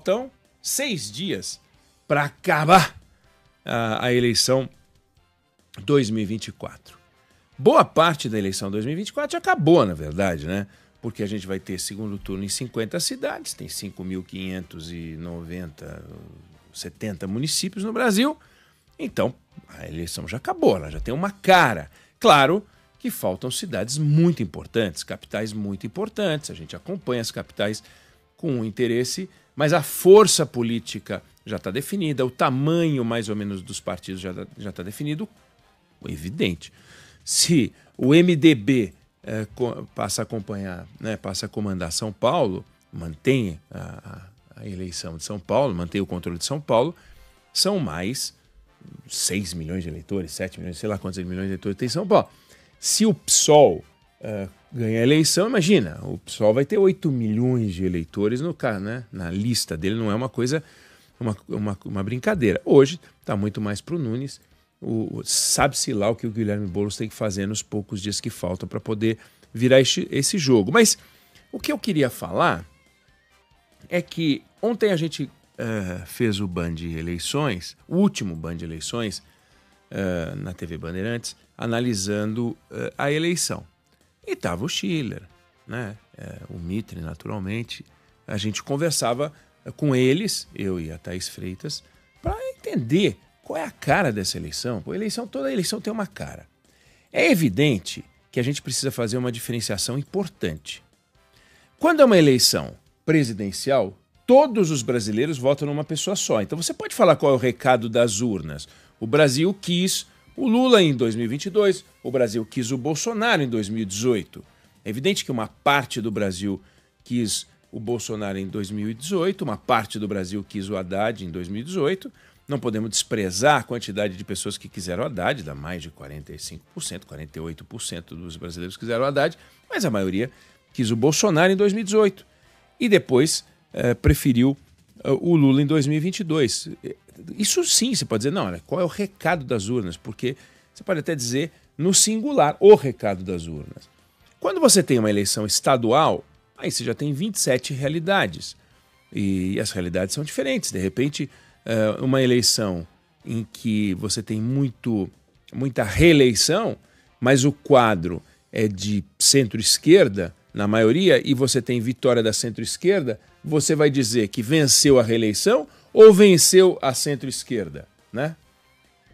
faltam 6 dias para acabar a eleição 2024. Boa parte da eleição 2024 já acabou, na verdade, né? Porque a gente vai ter segundo turno em 50 cidades, tem 5.590, 70 municípios no Brasil. Então, a eleição já acabou, ela já tem uma cara. Claro que faltam cidades muito importantes, capitais muito importantes. A gente acompanha as capitais com interesse, mas a força política já está definida, o tamanho mais ou menos dos partidos já está definido, evidente. Se o MDB passa a acompanhar, né, passa a comandar São Paulo, mantém a eleição de São Paulo, mantém o controle de São Paulo, são mais 6 milhões de eleitores, 7 milhões, sei lá quantos milhões de eleitores tem em São Paulo. Se o PSOL ganhar a eleição, imagina, o PSOL vai ter 8 milhões de eleitores no, né, na lista dele, não é uma coisa, uma brincadeira. Hoje está muito mais para o Nunes, sabe-se lá o que o Guilherme Boulos tem que fazer nos poucos dias que faltam para poder virar esse jogo. Mas o que eu queria falar é que ontem a gente fez o Band Eleições, o último Band Eleições, na TV Bandeirantes, analisando a eleição. E estava o Schiller, né? O Mitre, naturalmente. A gente conversava com eles, eu e a Thaís Freitas, para entender qual é a cara dessa eleição. Toda eleição tem uma cara. É evidente que a gente precisa fazer uma diferenciação importante. Quando é uma eleição presidencial, todos os brasileiros votam numa pessoa só. Então você pode falar qual é o recado das urnas. O Brasil quis o Lula em 2022, o Brasil quis o Bolsonaro em 2018. É evidente que uma parte do Brasil quis o Bolsonaro em 2018, uma parte do Brasil quis o Haddad em 2018. Não podemos desprezar a quantidade de pessoas que quiseram o Haddad, dá mais de 45%, 48% dos brasileiros quiseram o Haddad, mas a maioria quis o Bolsonaro em 2018. E depois preferiu o Lula em 2022. Isso sim, você pode dizer, não, olha, qual é o recado das urnas? Porque você pode até dizer no singular, o recado das urnas. Quando você tem uma eleição estadual, aí você já tem 27 realidades. E as realidades são diferentes. De repente, uma eleição em que você tem muita reeleição, mas o quadro é de centro-esquerda, na maioria, e você tem vitória da centro-esquerda, você vai dizer que venceu a reeleição ou venceu a centro-esquerda, né?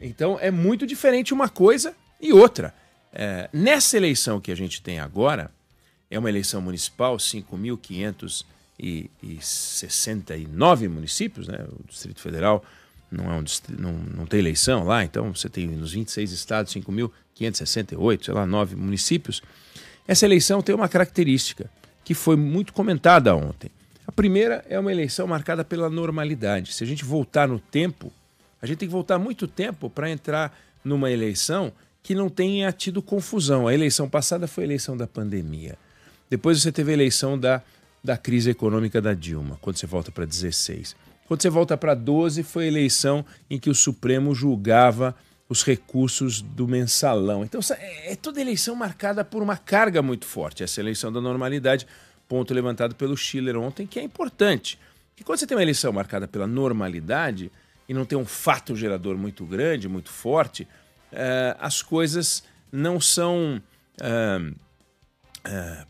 Então é muito diferente uma coisa e outra. Nessa eleição que a gente tem agora, é uma eleição municipal, 5.569 municípios, né? O Distrito Federal não tem eleição lá, então você tem nos 26 estados 5.568, sei lá, 9 municípios. Essa eleição tem uma característica que foi muito comentada ontem. A primeira é uma eleição marcada pela normalidade. Se a gente voltar no tempo, a gente tem que voltar muito tempo para entrar numa eleição que não tenha tido confusão. A eleição passada foi a eleição da pandemia. Depois você teve a eleição da crise econômica da Dilma, quando você volta para 16. Quando você volta para 12, foi a eleição em que o Supremo julgava os recursos do mensalão. Então é toda eleição marcada por uma carga muito forte. Essa eleição da normalidade, ponto levantado pelo Schiller ontem, que é importante. E quando você tem uma eleição marcada pela normalidade e não tem um fato gerador muito grande, muito forte, as coisas não são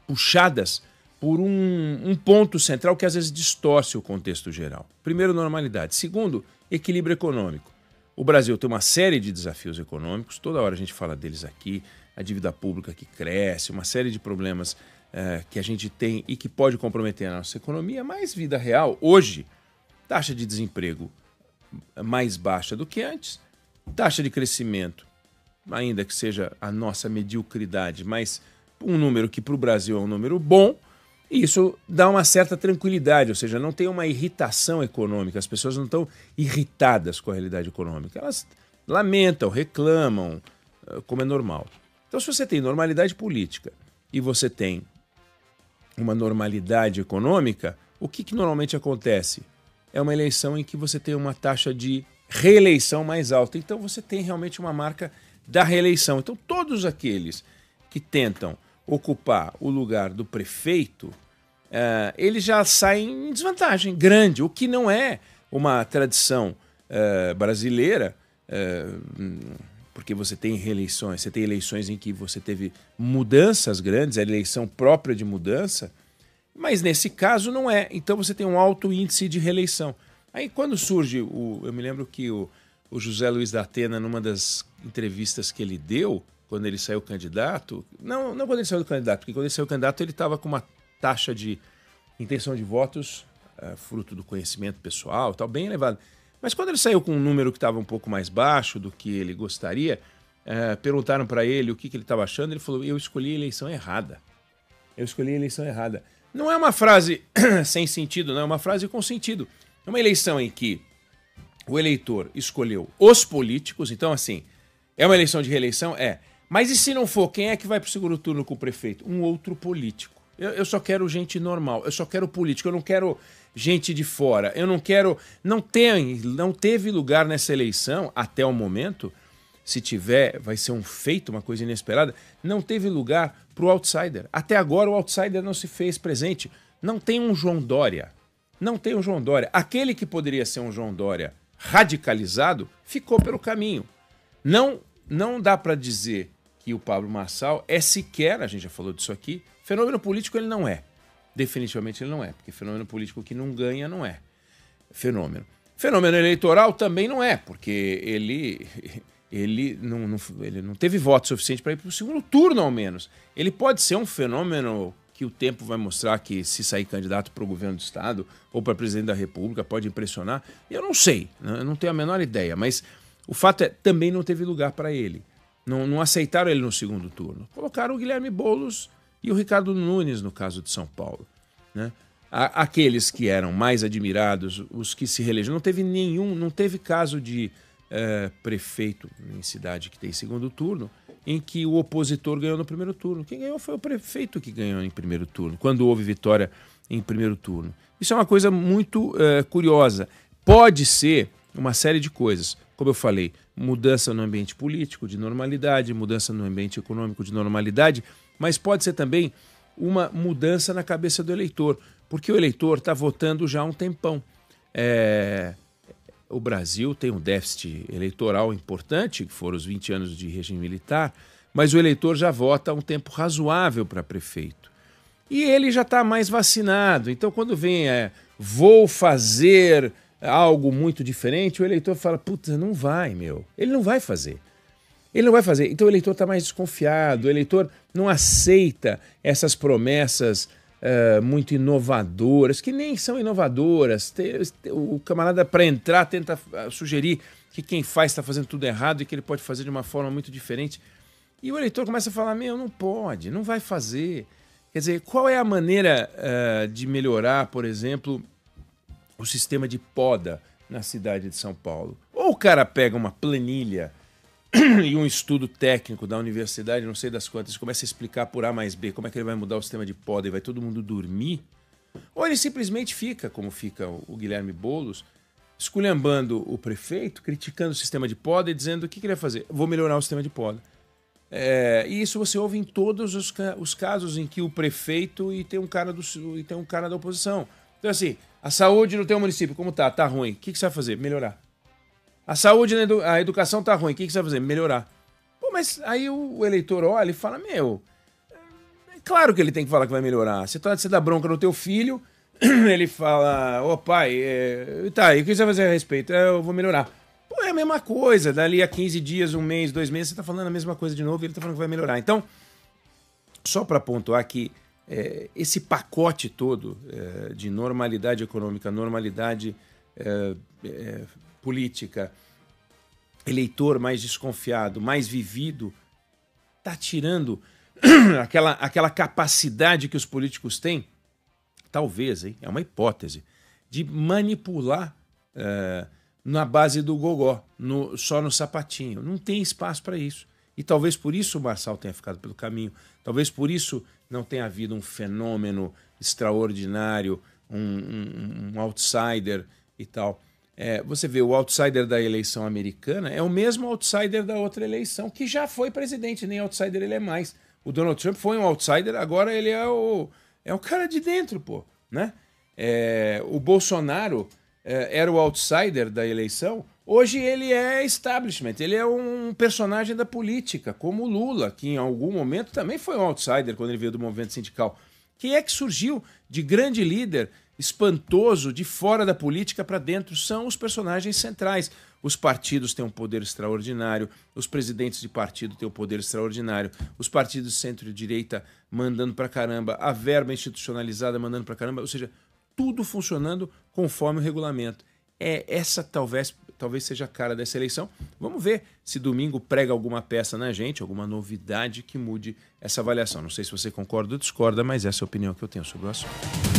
puxadas por um ponto central que às vezes distorce o contexto geral. Primeiro, normalidade. Segundo, equilíbrio econômico. O Brasil tem uma série de desafios econômicos, toda hora a gente fala deles aqui, a dívida pública que cresce, uma série de problemas que a gente tem e que pode comprometer a nossa economia, mas vida real, hoje, taxa de desemprego mais baixa do que antes, taxa de crescimento, ainda que seja a nossa mediocridade, mas um número que para o Brasil é um número bom, e isso dá uma certa tranquilidade, ou seja, não tem uma irritação econômica, as pessoas não estão irritadas com a realidade econômica, elas lamentam, reclamam, como é normal. Então, se você tem normalidade política e você tem uma normalidade econômica, o que normalmente acontece? É uma eleição em que você tem uma taxa de reeleição mais alta, então você tem realmente uma marca da reeleição. Então, todos aqueles que tentam ocupar o lugar do prefeito ele já sai em desvantagem grande, o que não é uma tradição brasileira, porque você tem reeleições, você tem eleições em que você teve mudanças grandes, a eleição própria de mudança, mas nesse caso não é. Então você tem um alto índice de reeleição. Aí quando surge, eu me lembro que o José Luiz da Atena, numa das entrevistas que ele deu, quando ele saiu candidato, não quando ele saiu candidato, porque quando ele saiu candidato ele estava com uma taxa de intenção de votos, fruto do conhecimento pessoal, tal, bem elevado. Mas quando ele saiu com um número que estava um pouco mais baixo do que ele gostaria, perguntaram para ele o que ele estava achando, ele falou, eu escolhi a eleição errada. Eu escolhi a eleição errada. Não é uma frase sem sentido, não, é uma frase com sentido. É uma eleição em que o eleitor escolheu os políticos, então assim, é uma eleição de reeleição? É. Mas e se não for, quem é que vai para o segundo turno com o prefeito? Um outro político. Eu só quero gente normal, eu só quero político, eu não quero gente de fora, eu não quero... Não teve lugar nessa eleição, até o momento, se tiver, vai ser um feito, uma coisa inesperada, não teve lugar para o outsider. Até agora o outsider não se fez presente. Não tem um João Dória. Não tem um João Dória. Aquele que poderia ser um João Dória radicalizado ficou pelo caminho. Não dá para dizer que o Pablo Marçal é sequer, a gente já falou disso aqui, fenômeno político ele não é. Definitivamente ele não é, porque fenômeno político que não ganha não é fenômeno. Fenômeno eleitoral também não é, porque ele não teve voto suficiente para ir para o segundo turno, ao menos. Ele pode ser um fenômeno que o tempo vai mostrar que, se sair candidato para o governo do Estado ou para presidente da República, pode impressionar. Eu não sei, eu não tenho a menor ideia, mas o fato é também não teve lugar para ele. Não aceitaram ele no segundo turno. Colocaram o Guilherme Boulos e o Ricardo Nunes, no caso de São Paulo, né? Aqueles que eram mais admirados, os que se reelegeram, não teve caso de prefeito em cidade que tem segundo turno, em que o opositor ganhou no primeiro turno. Quem ganhou foi o prefeito que ganhou em primeiro turno, quando houve vitória em primeiro turno. Isso é uma coisa muito curiosa. Pode ser uma série de coisas. Como eu falei, mudança no ambiente político de normalidade, mudança no ambiente econômico de normalidade, mas pode ser também uma mudança na cabeça do eleitor, porque o eleitor está votando já há um tempão. O Brasil tem um déficit eleitoral importante, que foram os 20 anos de regime militar, mas o eleitor já vota há um tempo razoável para prefeito. E ele já está mais vacinado, então quando vem vou fazer algo muito diferente, o eleitor fala, puta, não vai, meu. Ele não vai fazer. Ele não vai fazer. Então o eleitor está mais desconfiado, o eleitor não aceita essas promessas muito inovadoras, que nem são inovadoras. O camarada, para entrar, tenta sugerir que quem faz está fazendo tudo errado e que ele pode fazer de uma forma muito diferente. E o eleitor começa a falar, meu, não pode, não vai fazer. Quer dizer, qual é a maneira de melhorar, por exemplo, o sistema de poda na cidade de São Paulo? Ou o cara pega uma planilha e um estudo técnico da universidade, não sei das quantas, começa a explicar por A mais B como é que ele vai mudar o sistema de poda e vai todo mundo dormir, ou ele simplesmente fica, como fica o Guilherme Boulos, esculhambando o prefeito, criticando o sistema de poda e dizendo o que ele vai fazer? Vou melhorar o sistema de poda. E isso você ouve em todos os casos em que o prefeito e tem um cara da oposição. Então assim, a saúde no teu município, como tá? Tá ruim. O que você vai fazer? Melhorar. A saúde, a educação tá ruim. O que você vai fazer? Melhorar. Pô, mas aí o eleitor olha e fala, meu, é claro que ele tem que falar que vai melhorar. Você dá bronca no teu filho, ele fala, ô pai, tá, e o que você vai fazer a respeito? Eu vou melhorar. Pô, é a mesma coisa. Dali a 15 dias, um mês, 2 meses, você tá falando a mesma coisa de novo e ele tá falando que vai melhorar. Então, só para pontuar que esse pacote todo de normalidade econômica, normalidade política, eleitor mais desconfiado, mais vivido, está tirando aquela capacidade que os políticos têm, talvez, hein, é uma hipótese, de manipular na base do gogó, só no sapatinho. Não tem espaço para isso. E talvez por isso o Marçal tenha ficado pelo caminho, talvez por isso não tenha havido um fenômeno extraordinário, um outsider e tal. Você vê, o outsider da eleição americana é o mesmo outsider da outra eleição, que já foi presidente, nem outsider ele é mais. O Donald Trump foi um outsider, agora ele é É o cara de dentro, pô, né? O Bolsonaro era o outsider da eleição, hoje ele é establishment, ele é um personagem da política, como o Lula, que em algum momento também foi um outsider quando ele veio do movimento sindical. Quem é que surgiu de grande líder, espantoso, de fora da política para dentro? São os personagens centrais. Os partidos têm um poder extraordinário, os presidentes de partido têm um poder extraordinário, os partidos centro-direita mandando para caramba, a verba institucionalizada mandando para caramba, ou seja, tudo funcionando conforme o regulamento. Essa talvez seja a cara dessa eleição. Vamos ver se domingo prega alguma peça na gente, alguma novidade que mude essa avaliação. Não sei se você concorda ou discorda, mas essa é a opinião que eu tenho sobre o assunto.